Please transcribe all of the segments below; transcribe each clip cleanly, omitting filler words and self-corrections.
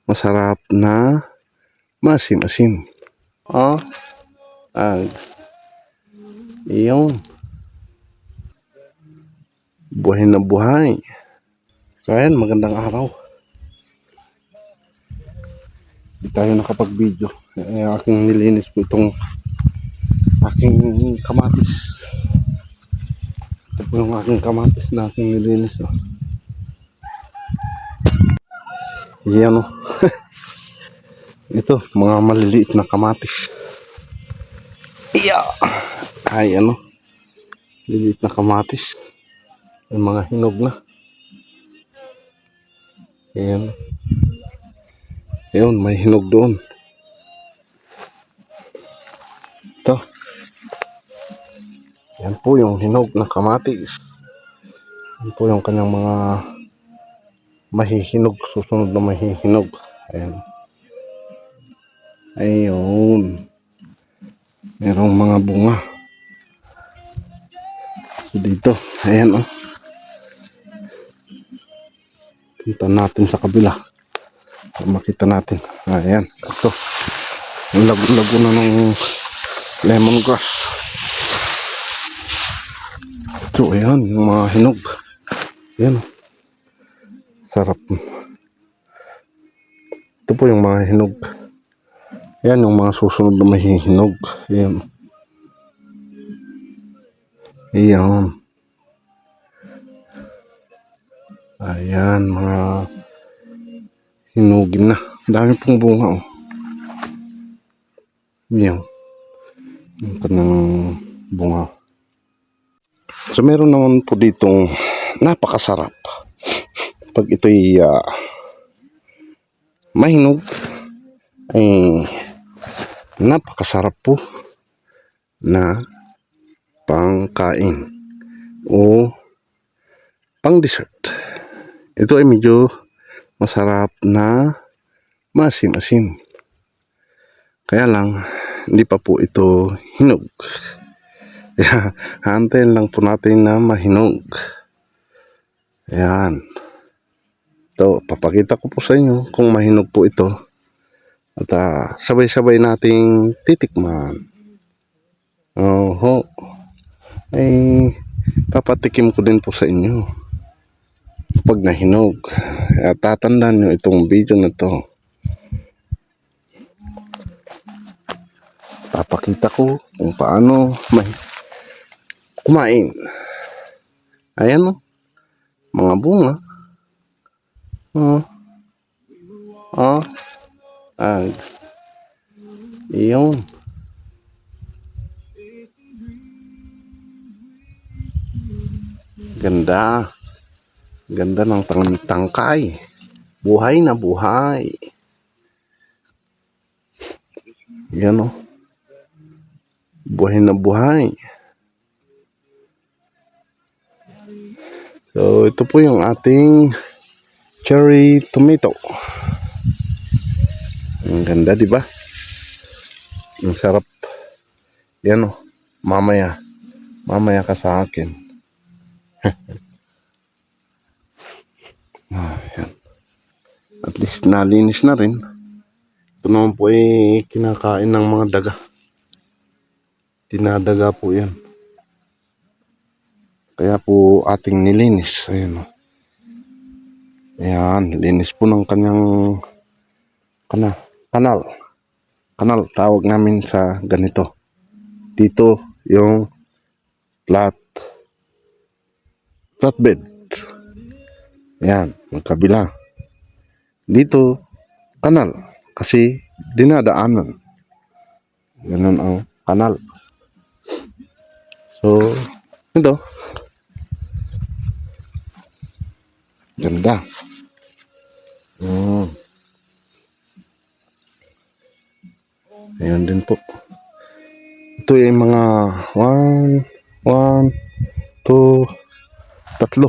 masarap na masim-asim. Oh, ah, iyon. Buhay na buhay. So ayan, magandang araw. Hindi tayo nakapag-video. Aking nilinis po itong aking kamatis. Ito po yung aking kamatis na aking nilinis. Oh. Yan oh. Ito, mga maliliit na kamatis. Yeah. Ay ano, maliliit na kamatis. May mga hinog na. Ayan. Ayun, may hinog doon. Ito. Yan po yung hinog na kamatis. Yan po yung kanyang mga mahihinog. Susunod na mahihinog. Ayan. Ayun. Merong mga bunga. So dito. Ayan oh. Punta natin sa kabila. Makita natin. Ayan. Ito. Yung lago-lago na ng lemongrass. So ayan. Yung mga hinog. Ayan. Sarap. Ito po yung mga hinog. Ayan yung mga susunod na mahihinog. Ayan. Ayan. Ayan mga hinugin na. Dami pong bunga oh. Ayan. Yung kanang bunga. So meron naman po ditong napakasarap. Pag ito'y mahinog ay napakasarap po na pangkain o pang dessert. Ito ay medyo masarap na masim-asim. Kaya lang hindi pa po ito hinog. Kaya hantayin lang po natin na mahinog. Ayan. Ito, papakita ko po sa inyo kung mahinog po ito. At sabay-sabay nating titikman. Oho. Ay, papatikim ko din po sa inyo. Pag nahinog. At tatandaan nyo itong video na to. Papakita ko kung paano kumain. Ayan o. Mga bunga. Oh. Oh. Iyon. Ganda. Ganda ng tangkay. Buhay na buhay. Yan o. Buhay na buhay. So, ito po yung ating cherry tomato. Ang ganda, di ba? Ang sarap. Yan o. Mamaya ka sa akin. Yan. At least nalinis na rin. Ito naman po ay kinakain ng mga daga. Tinadaga po yan. Kaya po ating nilinis. Ayan o. Ayan. Linis po ng kanyang kanal. Kanal. Tawag namin sa ganito. Dito yung flatbed. Ayan. Magkabila. Dito kanal. Kasi dinadaanan. Ganun ang kanal. So, ito. Ganda. Ayan din po. Ito ay mga 1, 2, 3.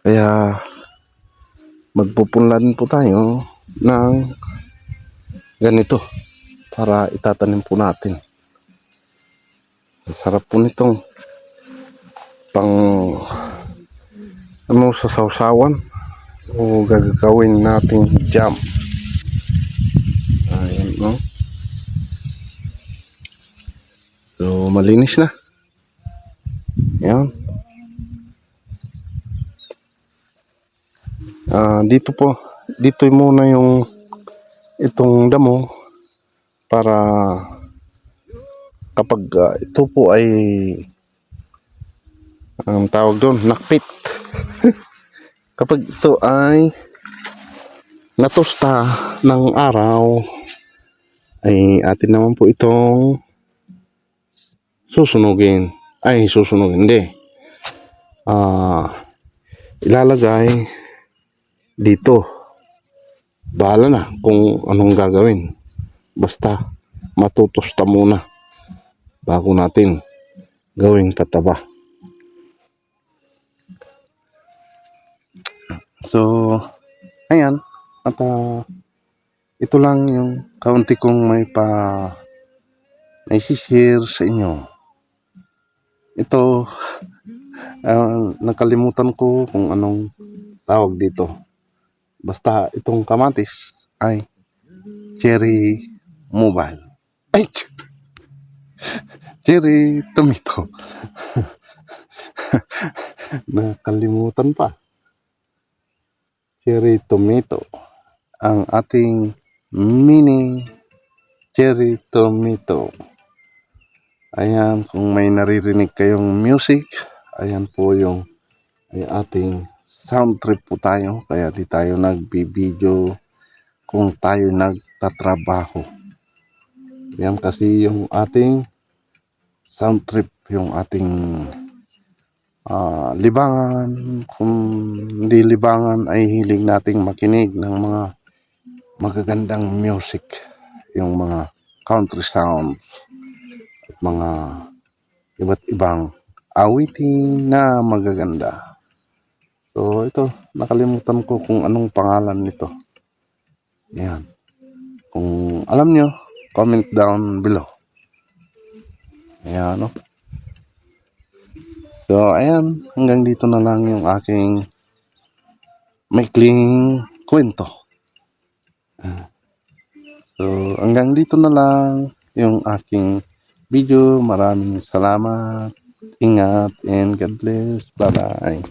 Kaya magpupunla din po tayo ng ganito para itatanim po natin. Sarap po nitong pang sa sausawan. O gagawin nating jam. Ayan, no? So, malinis na. Ayan. Dito po. Dito muna yung itong damo para kapag ito po ay ang tawag doon, nakpit. Kapag ito ay natusta ng araw, ay atin naman po itong susunugin. Ay, susunugin. Hindi. Ilalagay dito. Bahala na kung anong gagawin. Basta matutusta muna bago natin gawing pataba. So, ayan. At ito lang yung kaunti kong may share sa inyo. Ito, nakalimutan ko kung anong tawag dito. Basta itong kamatis ay cherry mobile. Ay, cherry tomato. Nakalimutan pa. Cherry tomato. Ang ating mini cherry tomato. Ayan, kung may naririnig kayong music, ayan po yung ating sound trip po tayo. Kaya di tayo nagbibideo kung tayo nagtatrabaho. Yan kasi yung ating sound trip, yung ating libangan. Kung hindi libangan ay hilig nating makinig ng mga magagandang music, yung mga country sound at mga iba't ibang awitin na magaganda. So ito, nakalimutan ko kung anong pangalan nito. Yan. Kung alam nyo, comment down below. Ayan, no? So, ayan. Hanggang dito na lang yung aking maikling kwento. So, hanggang dito na lang yung aking video. Maraming salamat. Ingat and God bless. Bye-bye.